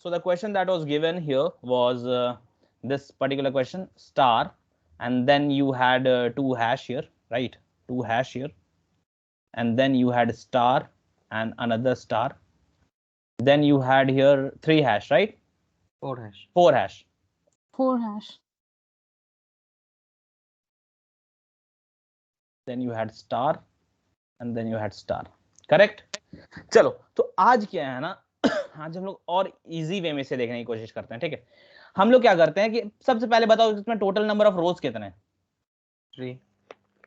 So the question that was given here was this particular question, star, and then you had 2 hash here, right? 2 hash here, and then you had star and another star. Then you had here 3 hash, right? 4 hash. 4 hash. 4 hash. Then you had star and then you had star, correct? चलो, तो आज क्या है ना, आज हम लोग और इजी वे में से देखने की कोशिश करते हैं, ठीक है? हम लोग क्या करते हैं कि सबसे पहले बताओ इसमें टोटल नंबर ऑफ रोज कितने हैं? 3.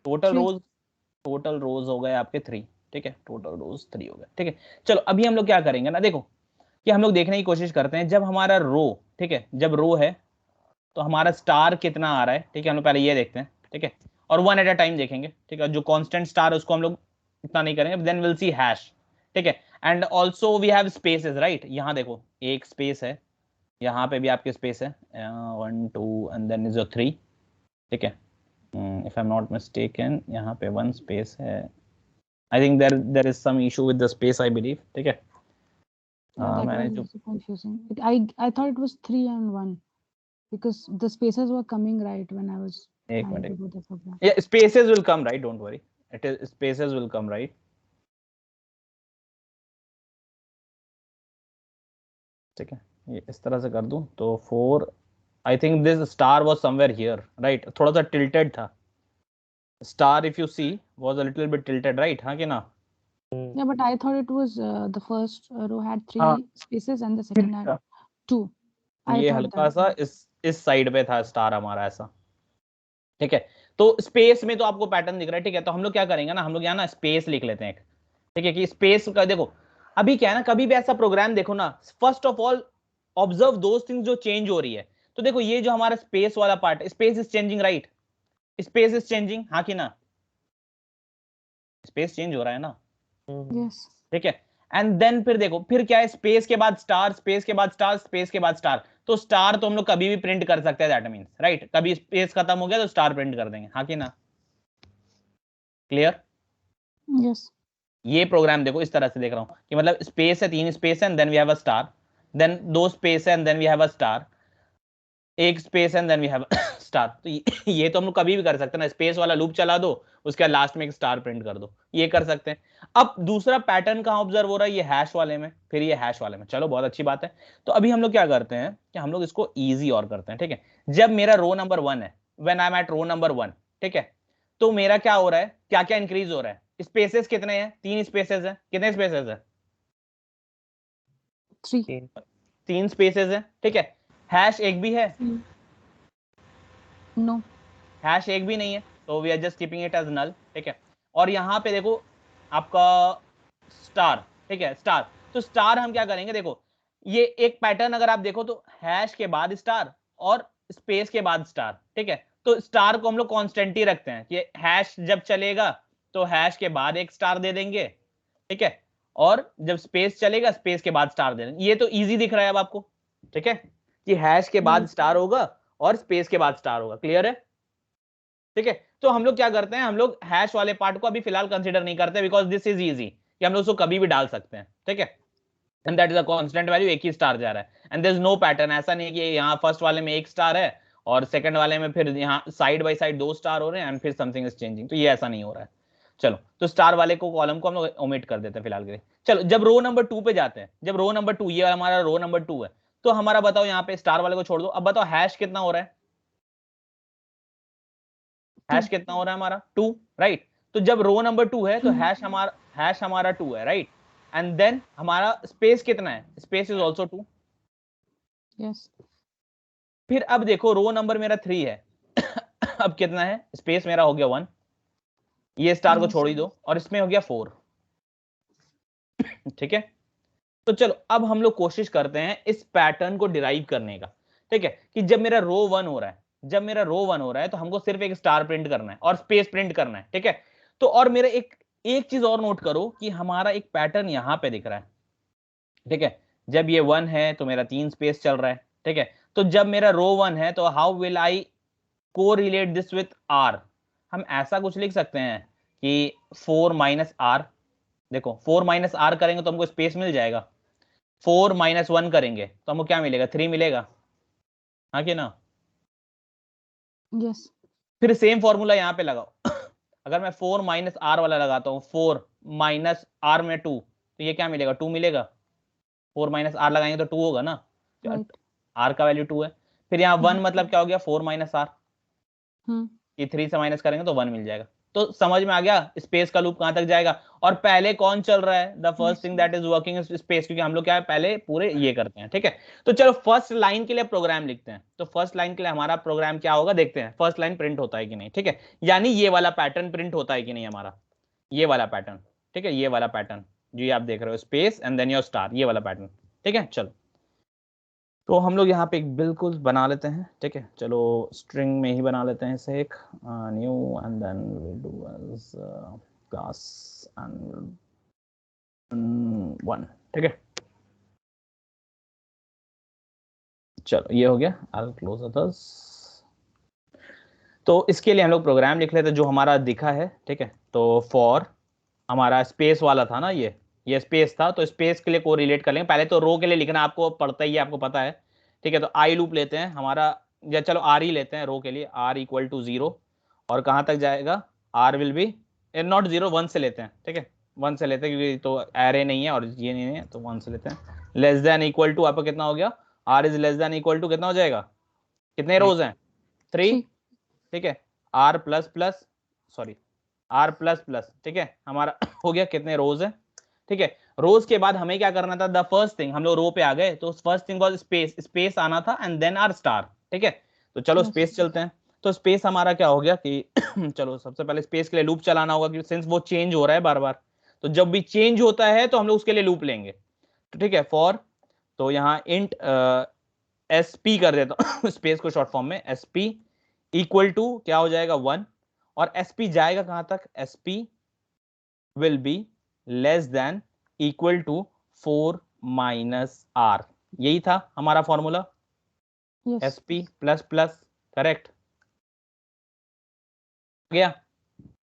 टोटल रोज हो गए आपके 3, ठीक है? टोटल रोज 3 हो गए, ठीक है? चलो अभी हम लोग क्या करेंगे ना, देखो कि हम लोग देखने की कोशिश करते हैं जब हमारा रो, ठीक है, जब रो है तो हमारा स्टार कितना आ रहा है, ठीक है? हम लोग पहले ये देखते हैं, ठीक है? और वन एट अ टाइम देखेंगे, ठीक है? जो कांस्टेंट स्टार है उसको हम लोग इतना नहीं करेंगे, देन विल सी हैश, ठीक है? And also we have spaces, right? यहाँ देखो एक स्पेस है, यहाँ पे भी आपके स्पेस है 1 2 एंड देन इज 3, ठीक है? If I am not mistaken यहाँ पे 1 स्पेस है, I think there is some issue with the space, I believe, ठीक है? मैंने जो confusing. I thought it was 3 and 1 because the spaces were coming right when I was एक trying to minute, do the program. yeah, spaces will come right, don't worry, it is spaces will come right, ठीक है? ये इस तरह से कर दूं तो 4, I think this star was somewhere here, right? थोड़ा सा टिल्टेड था star, if you she was a little bit tilted, right? हाँ कि ना? Yeah, but I thought it was the first row had 3 हाँ, spaces and the second had 2. ये thought हल्का that. सा इस साइड पे था स्टार हमारा ऐसा, ठीक है? तो स्पेस में तो आपको पैटर्न दिख रहा है, ठीक है? तो हम लोग क्या करेंगे ना, हम लोग यहाँ ना स्पेस लिख लेते हैं एक, ठीक है? कि स्पेस का देखो अभी क्या है ना, कभी भी ऐसा प्रोग्राम देखो ना, first of all observe those things जो चेंज हो रही है। तो देखो ये जो हमारा स्पेस वाला पार्ट है, space is changing, right? Space is changing, हाँ कि ना? स्पेस चेंज हो रहा है ना, Yes. ठीक है? एंड देन फिर देखो फिर क्या है, स्पेस के बाद स्टार, स्पेस के बाद स्टार, स्पेस के बाद स्टार। तो स्टार तो हम लोग कभी भी प्रिंट कर सकते हैं, दैट मींस, राइट? कभी स्पेस खत्म हो गया तो स्टार प्रिंट कर देंगे, हाँ कि ना? क्लियर? Yes. ये प्रोग्राम देखो इस तरह से देख रहा हूं कि मतलब स्पेस है, 3 स्पेस है and then we have a star, then 2 space है and then we have a star, एक space and then we have star. तो ये तो हम लोग कभी भी कर सकते हैं ना, स्पेस वाला लूप चला दो, उसके बाद लास्ट में एक स्टार प्रिंट कर दो, ये कर सकते हैं। अब दूसरा पैटर्न कहां ऑब्जर्व हो रहा है? ये हैश वाले में, फिर ये हैश वाले में। चलो बहुत अच्छी बात है। तो अभी हम लोग क्या करते हैं कि हम लोग इसको इजी और करते हैं, ठीक है? जब मेरा रो नंबर 1 है, when I am at row number 1, ठीक है, तो मेरा क्या हो रहा है, क्या क्या इंक्रीज हो रहा है? स्पेसेस कितने हैं? 3 स्पेसेस है। कितने स्पेसेस है? 3. 3 स्पेसेस है, ठीक है? हैश एक भी है? No. हैश एक भी नहीं है, तो we are just keeping it as null, ठीक है? और यहाँ पे देखो आपका स्टार, ठीक है? स्टार, तो स्टार हम क्या करेंगे, देखो ये एक पैटर्न अगर आप देखो तो हैश के बाद स्टार और स्पेस के बाद स्टार, ठीक है? तो स्टार को हम लोग कांस्टेंट ही रखते हैं कि हैश जब चलेगा तो हैश के बाद एक स्टार दे देंगे, ठीक है? और जब स्पेस चलेगा स्पेस के बाद स्टार दे देंगे। ये तो इजी दिख रहा है अब आपको, ठीक है? कि हैश के बाद स्टार होगा और स्पेस के बाद स्टार होगा, क्लियर है? ठीक है? तो हम लोग क्या करते हैं, हम लोग हैश वाले पार्ट को अभी फिलहाल कंसीडर नहीं करते, बिकॉज दिस इज इजी कि हम लोग उसको कभी भी डाल सकते हैं, ठीक है? And that is a constant value, एक ही स्टार जा रहा है and there is no pattern. ऐसा नहीं कि यहाँ फर्स्ट वाले में एक स्टार है और सेकंड वाले में फिर यहाँ साइड बाय साइड 2 स्टार हो रहे हैं एंड फिर समथिंग इज चेंजिंग, तो ये ऐसा नहीं हो रहा है। चलो, तो स्टार वाले को कॉलम को हम लोग ओमिट कर देते हैं फिलहाल के लिए। चलो, जब रो नंबर 2 पे जाते हैं, जब रो नंबर 2, ये हमारा रो नंबर 2 है, तो हमारा बताओ यहाँ पे स्टार वाले को छोड़ दो, अब बताओ हैश कितना हो रहा है? हैश कितना हो रहा है हमारा? 2, राइट? तो जब रो नंबर 2 है तो हैश हमारा 2 है, राइट? एंड देन हमारा स्पेस कितना है? Space is also 2। Yes. फिर अब देखो रो नंबर मेरा 3 है अब कितना है? स्पेस मेरा हो गया 1, ये स्टार को छोड़ ही दो, और इसमें हो गया 4, ठीक है? तो चलो अब हम लोग कोशिश करते हैं इस पैटर्न को डिराइव करने का, ठीक है? कि जब मेरा रो 1 हो रहा है, जब मेरा रो 1 हो रहा है तो हमको सिर्फ एक स्टार प्रिंट करना है और स्पेस प्रिंट करना है, ठीक है? तो और मेरा एक चीज और नोट करो कि हमारा एक पैटर्न यहां पे दिख रहा है, ठीक है? जब ये 1 है तो मेरा 3 स्पेस चल रहा है, ठीक है? तो जब मेरा रो 1 है तो हाउ विल आई को रिलेट दिस विथ आर? हम ऐसा कुछ लिख सकते हैं कि 4 माइनस आर। देखो 4 माइनस आर करेंगे तो हमको स्पेस मिल जाएगा। 4 - 1 करेंगे तो हमको क्या मिलेगा, 3 मिलेगा, हाँ कि ना। Yes. फिर सेम फॉर्मूला यहाँ पे लगाओ अगर मैं 4 - r वाला लगाता हूँ, 4 - r में 2, तो ये क्या मिलेगा, 2 मिलेगा। 4 - r लगाएंगे तो 2 होगा ना, Right. r का वैल्यू 2 है। फिर यहाँ 1 मतलब क्या हो गया, 4 - r, ये 3 से माइनस करेंगे तो 1 मिल जाएगा। तो समझ में आ गया स्पेस का लूप कहां तक जाएगा। और पहले कौन चल रहा है, the first thing that is working is space, क्योंकि हम लोग क्या है पहले पूरे ये करते हैं, ठीक है। तो चलो फर्स्ट लाइन के लिए प्रोग्राम लिखते हैं। तो फर्स्ट लाइन के लिए हमारा प्रोग्राम क्या होगा, देखते हैं फर्स्ट लाइन प्रिंट होता है कि नहीं, ठीक है। यानी ये वाला पैटर्न प्रिंट होता है कि नहीं हमारा, ये वाला पैटर्न, ठीक है, ये वाला पैटर्न जो ये आप देख रहे हो, space and then your star, ये वाला पैटर्न, ठीक है। चलो तो हम लोग यहाँ पे एक बिल्कुल बना लेते हैं, ठीक है। चलो स्ट्रिंग में ही बना लेते हैं इसे, एक new and then we do as class and 1, ठीक है। चलो ये हो गया, आई विल क्लोज दिस। तो इसके लिए हम लोग प्रोग्राम लिख लेते हैं जो हमारा दिखा है, ठीक है। तो फॉर हमारा स्पेस वाला था ना, ये स्पेस था, तो स्पेस के लिए को रिलेट कर लेंगे। पहले तो रो के लिए लिखना आपको पड़ता ही है, आपको पता है, ठीक है। तो आई लूप लेते हैं हमारा, या चलो आर ही लेते हैं रो के लिए, r = 0, और कहाँ तक जाएगा, r विल बी नॉट 0, 1 से लेते हैं, ठीक है। 1 से लेते हैं क्योंकि तो एरे नहीं है और ये नहीं है, तो 1 से लेते हैं। लेस देन इक्वल टू आपका कितना हो गया, r is less than equal to कितना हो जाएगा, कितने रोज हैं, 3, 3. ठीक है। r plus plus, sorry r plus plus, ठीक है, हमारा हो गया कितने रोज है, ठीक है। रोज के बाद हमें क्या करना था, द फर्स्ट थिंग, हम लोग रो पे आ गए, तो first thing was space, space आना था एंड देन आर स्टार, ठीक है। तो चलो Yes. स्पेस चलते हैं। तो स्पेस हमारा क्या हो गया कि चलो सबसे पहले स्पेस के लिए लूप चलाना होगा, क्योंकि सिंस वो चेंज हो रहा है बार बार, तो जब भी चेंज होता है तो हम लोग उसके लिए लूप लेंगे, तो ठीक है। फॉर, तो यहाँ इंट sp कर देता हूँ स्पेस को शॉर्ट फॉर्म में, sp इक्वल टू क्या हो जाएगा 1, और sp जाएगा कहां तक, sp will be less than equal to 4 - r, यही था हमारा formula, Yes. sp plus plus, correct गया,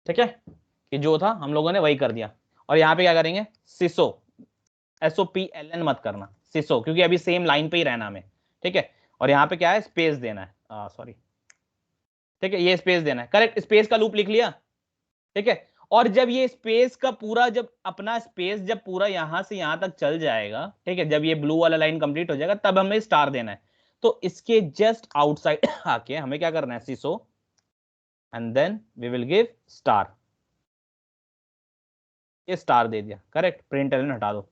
ठीक है। कि जो था हम लोगों ने वही कर दिया। और यहाँ पे क्या करेंगे, सिसो, SOPLN मत करना, सिसो, क्योंकि अभी सेम लाइन पे ही रहना हमें, ठीक है। और यहाँ पे क्या है, स्पेस देना है, सॉरी, ठीक है, ये स्पेस देना है, करेक्ट। स्पेस का लूप लिख लिया, ठीक है। और जब ये स्पेस का पूरा, जब अपना स्पेस जब पूरा यहां से यहां तक चल जाएगा, ठीक है, जब ये ब्लू वाला लाइन कंप्लीट हो जाएगा, तब हमें स्टार देना है। तो इसके जस्ट आउटसाइड आके हमें क्या करना है, सिसो and then we will give star, ये स्टार दे दिया, करेक्ट। प्रिंट एलिमेंट हटा दो,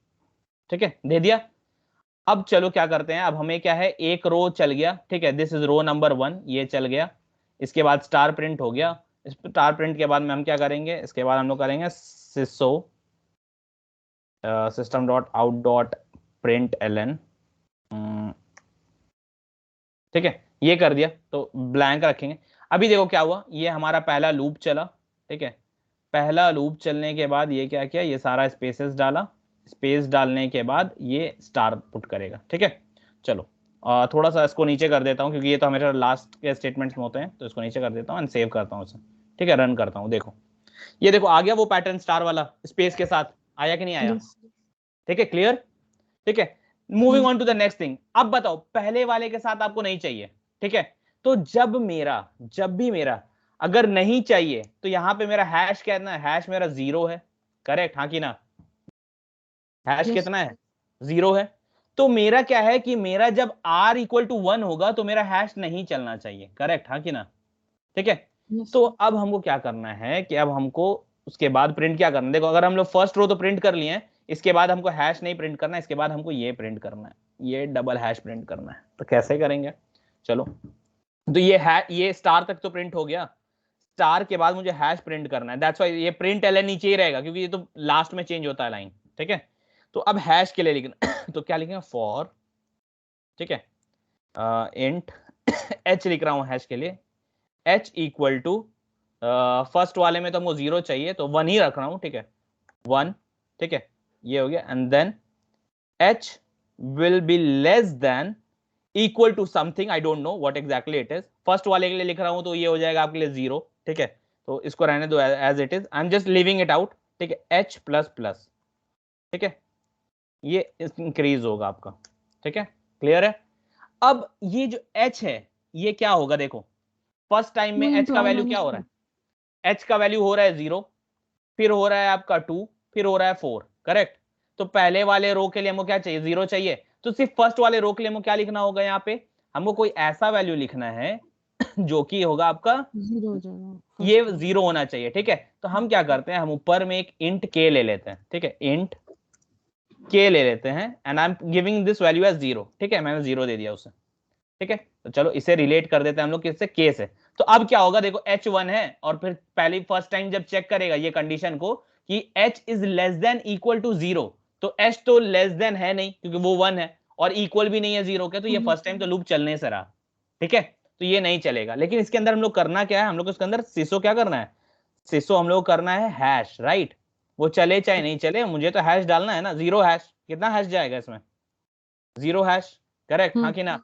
ठीक है, दे दिया। अब चलो क्या करते हैं, अब हमें क्या है, एक रो चल गया, ठीक है, दिस इज रो नंबर 1, ये चल गया। इसके बाद स्टार प्रिंट हो गया, स्टार प्रिंट के बाद में हम क्या करेंगे, इसके बाद हम लोग करेंगे सिसो system.out.println, ठीक है, ये कर दिया, तो ब्लैंक रखेंगे। अभी देखो क्या हुआ, ये हमारा पहला लूप चला, ठीक है। पहला लूप चलने के बाद ये क्या किया, ये सारा स्पेसेस डाला, स्पेस डालने के बाद ये स्टार पुट करेगा, ठीक है। चलो थोड़ा सा इसको नीचे कर देता हूँ, क्योंकि ये तो हमेशा लास्ट के स्टेटमेंट्स में होते हैं, तो इसको नीचे कर देता हूँ एंड सेव करता हूँ इसे, ठीक है। रन करता हूँ, देखो ये देखो आ गया वो पैटर्न स्टार वाला स्पेस के साथ, आया कि नहीं आया, Yes. ठीक है, क्लियर, ठीक है। Moving on to the next thing. अब बताओ पहले वाले के साथ आपको नहीं चाहिए, ठीक है। तो जब भी मेरा अगर नहीं चाहिए, तो यहां पे मेरा हैश कितना है, हैश मेरा 0 है, करेक्ट, हाँ कि ना, हैश Yes. कितना है, 0 है। तो मेरा क्या है कि मेरा जब r = 1 होगा तो मेरा हैश नहीं चलना चाहिए, करेक्ट, हाँ कि ना, ठीक है। Yes. तो अब हमको क्या करना है कि अब हमको उसके बाद प्रिंट क्या करना है, देखो अगर हम लोग फर्स्ट रो तो प्रिंट कर लिए हैं, इसके बाद हमको हैश नहीं प्रिंट करना है, इसके बाद हमको ये प्रिंट करना है, ये डबल हैश प्रिंट करना है। तो कैसे करेंगे, चलो, तो ये स्टार तक तो प्रिंट हो गया, स्टार के बाद मुझे हैश प्रिंट करना है, दैट्स व्हाई ये प्रिंट एलएन नीचे ही रहेगा, क्योंकि ये तो लास्ट में चेंज होता है लाइन, ठीक है। तो अब हैश के लिए लिखना तो क्या लिखेंगे, फॉर, ठीक है, इंट h लिख रहा हूं हैश के लिए, h = फर्स्ट वाले में तो हमको 0 चाहिए, तो 1 ही रख रहा हूं, ठीक है, 1, ठीक है, ये हो गया। And then h will be less than equal to something, I don't know what exactly it is, first वाले के लिए लिख रहा हूं तो ये हो जाएगा आपके लिए 0, ठीक है। तो इसको रहने दो as it is, I am just living it out, ठीक है, h प्लस प्लस, ठीक है, ये इंक्रीज होगा आपका, ठीक है, क्लियर है। अब ये जो h है ये क्या होगा, देखो फर्स्ट टाइम में h का वैल्यू क्या हो रहा है, h का वैल्यू हो रहा है 0, फिर हो रहा है आपका 2, फिर हो रहा है 4, करेक्ट। तो पहले वाले रो के लिए हमको क्या चाहिए, 0 चाहिए, तो सिर्फ फर्स्ट वाले रो के लिए हमको क्या लिखना होगा, यहाँ पे हमको कोई ऐसा वैल्यू लिखना है जो कि होगा आपका 0 हो जाएगा, ये 0 होना चाहिए, ठीक है। तो हम क्या करते हैं, हम ऊपर में एक इंट k ले लेते हैं, ठीक है, इंट k ले लेते हैं and I am giving this value as 0, ठीक है, मैंने 0 दे दिया उसे, ठीक है। तो चलो इसे रिलेट कर देते हैं हम लोग किससे, k से। तो अब क्या होगा, देखो h1 है और फिर पहली फर्स्ट टाइम जब चेक करेगा ये कंडीशन को कि h is less than equal to 0, तो h तो लेस देन है नहीं क्योंकि वो 1 है और इक्वल भी नहीं है 0 के, तो ये फर्स्ट टाइम तो लूप चलने से रहा, ठीक है, तो ये नहीं चलेगा। लेकिन इसके अंदर हम लोग करना क्या है, हम लोग इसके अंदर सिसो क्या करना है, सिसो हम लोग करना है हैश, राइट। वो चले चाहे नहीं चले, मुझे तो हैश डालना है ना, 0 हैश, कितना हैश जाएगा इसमें, 0 हैश, करेक्ट, हाँ कि ना,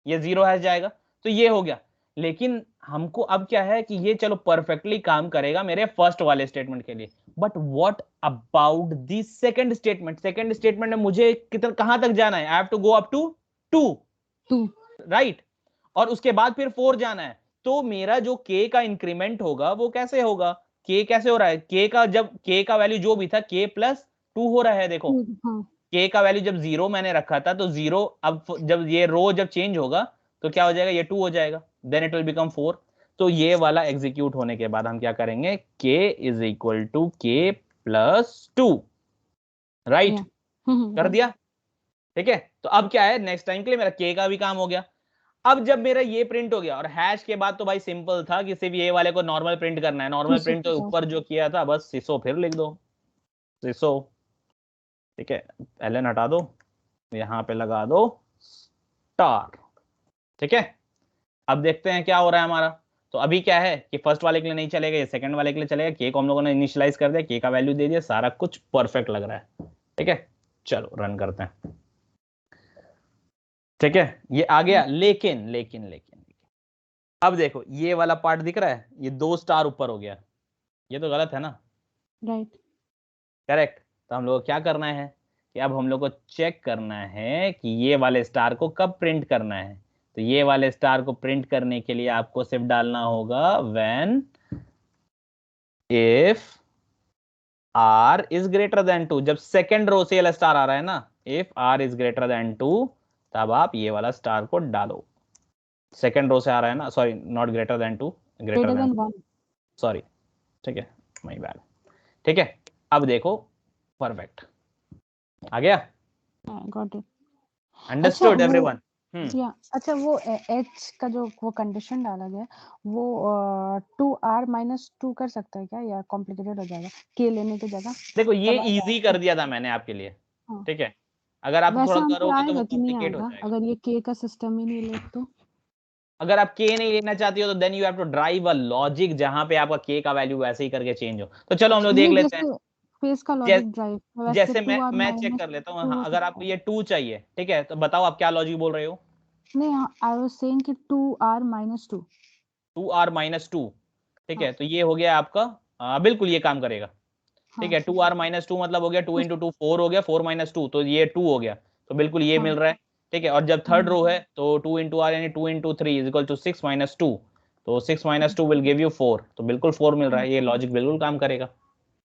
ये 0 हैश जाएगा, तो ये हो गया। लेकिन हमको अब क्या है कि ये चलो परफेक्टली काम करेगा मेरे फर्स्ट वाले स्टेटमेंट के लिए, but what about the second statement, second statement में मुझे कितना कहां तक जाना है, I have to go up to 2, right, और उसके बाद फिर 4 जाना है। तो मेरा जो k का इंक्रीमेंट होगा वो कैसे होगा, k कैसे हो रहा है, k का जब k का वैल्यू जो भी था k प्लस 2 हो रहा है, देखो k का वैल्यू जब 0 मैंने रखा था तो 0, अब जब ये रो जब चेंज होगा तो क्या हो जाएगा, ये 2 हो जाएगा, देन इट विल बिकम 4। तो ये वाला एग्जीक्यूट होने के बाद हम क्या करेंगे, k is equal to k plus 2, right, कर दिया, ठीक है। तो अब क्या है, नेक्स्ट टाइम के लिए मेरा k का भी काम हो गया। अब जब मेरा ये प्रिंट हो गया और हैश के बाद तो भाई सिंपल था कि सिर्फ ये वाले को नॉर्मल प्रिंट करना है, नॉर्मल प्रिंट तो ऊपर जो किया था बस सिसो फिर लिख दो, सिसो, ठीक है, एलन हटा दो, यहां पे लगा दो स्टार, ठीक है। अब देखते हैं क्या हो रहा है हमारा। तो अभी क्या है कि फर्स्ट वाले के लिए नहीं चलेगा, ये सेकंड वाले के लिए चलेगा, के को हम लोगों ने इनिशियलाइज कर दिया, के का वैल्यू दे दिया, सारा कुछ परफेक्ट लग रहा है, ठीक है। चलो रन करते हैं, ठीक है, ये आ गया। लेकिन लेकिन लेकिन अब देखो ये वाला पार्ट दिख रहा है, ये 2 स्टार ऊपर हो गया, ये तो गलत है ना, राइट, करेक्ट। तो हम लोग को क्या करना है कि अब हम लोग को चेक करना है कि ये वाले स्टार को कब प्रिंट करना है। तो ये वाले स्टार को प्रिंट करने के लिए आपको सिर्फ डालना होगा when if r is greater than 2, जब सेकेंड रो से वाला स्टार आ रहा है ना, if r is greater than 2 तब आप ये वाला स्टार को डालो, सेकेंड रो से आ रहा है ना, sorry not greater than 2, greater than 1, sorry, ठीक है, माय बैड, ठीक है। अब देखो परफेक्ट आ गया, गॉट इट, अंडरस्टूड एवरीवन। या अच्छा वो h का जो वो कंडीशन डाला गया वो 2r माइनस 2 कर सकता है क्या, या कॉम्प्लिकेटेड हो जाएगा k लेने की जगह। देखो ये इजी कर दिया था मैंने आपके लिए, ठीक है, अगर आप थोड़ा करोगे तो वो कॉम्प्लिकेट हो जाएगा, अगर ये k का सिस्टम ही नहीं ले तो। अगर आप k नहीं लेना चाहती हो तो then you have to drive a logic जहां पे आपका k का वैल्यू वैसे ही करके चेंज हो। तो चलो हम लोग देख लेते हैं, फेस का लॉजिक ड्राइव जैसे मैं चेक कर लेता हूँ, अगर आपको ये 2 चाहिए, ठीक है, तो बताओ आप क्या लॉजिक बोल रहे हो। नहीं, आई वाज सेइंग कि 2r माइनस 2, 2r माइनस 2, ठीक है, तो ये हो गया आपका, बिल्कुल ये काम करेगा, ठीक है। 2r माइनस 2 मतलब हो गया 2 इंटू 2 4 हो गया, 4 माइनस 2 तो ये 2 हो गया, तो बिल्कुल ये मिल रहा है, ठीक है। और जब थर्ड रो है तो 2 इंटू r यानी 2 into 3 is equal to 6 minus 2, तो 6 माइनस 2 विल गिव यू 4, तो बिल्कुल 4 मिल रहा है, ये लॉजिक बिल्कुल काम करेगा,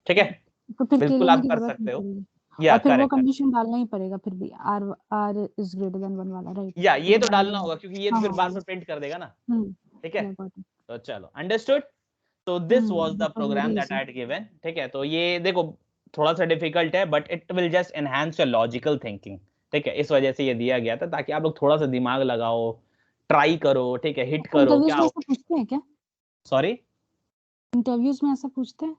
ठीक है, तो फिर बिल्कुल आप कर सकते हो, या और फिर वो करेक्ट, कंडीशन डालना ही पड़ेगा फिर भी, r इज ग्रेटर देन 1 वाला, राइट, या ये तो डालना होगा क्योंकि ये तो फिर बार बार प्रिंट कर देगा ना, ठीक है। तो चलो अंडरस्टूड, तो this was the program that I had given, ठीक है। तो ये देखो थोड़ा सा डिफिकल्ट है but it will just enhance your logical thinking, ठीक है, इस वजह से ये दिया गया था ताकि आप लोग थोड़ा सा दिमाग लगाओ, ट्राई करो, ठीक है, हिट करो, क्या पूछते हैं क्या, सॉरी इंटरव्यूज में ऐसा पूछते हैं,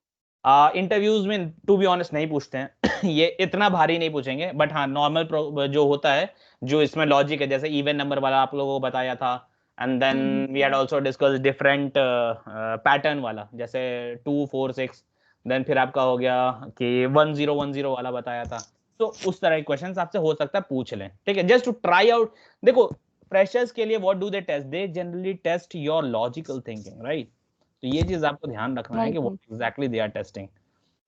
इंटरव्यूज में टू बी ऑनेस्ट नहीं पूछते हैं ये इतना भारी नहीं पूछेंगे, बट हाँ नॉर्मल जो होता है, जो इसमें लॉजिक है, जैसे इवन नंबर वाला आप लोगों को बताया था, and then we had also discuss different pattern वाला, जैसे 2 4 6, देन फिर आपका हो गया कि 1 0 1 0 वाला बताया था। तो उस तरह के क्वेश्चंस आपसे हो सकता है पूछ लें, ठीक है, जस्ट टू ट्राई आउट। देखो फ्रेशर्स के लिए what do they test, they generally test your logical thinking, right. तो ये चीज आपको ध्यान रखना है कि what exactly they are testing,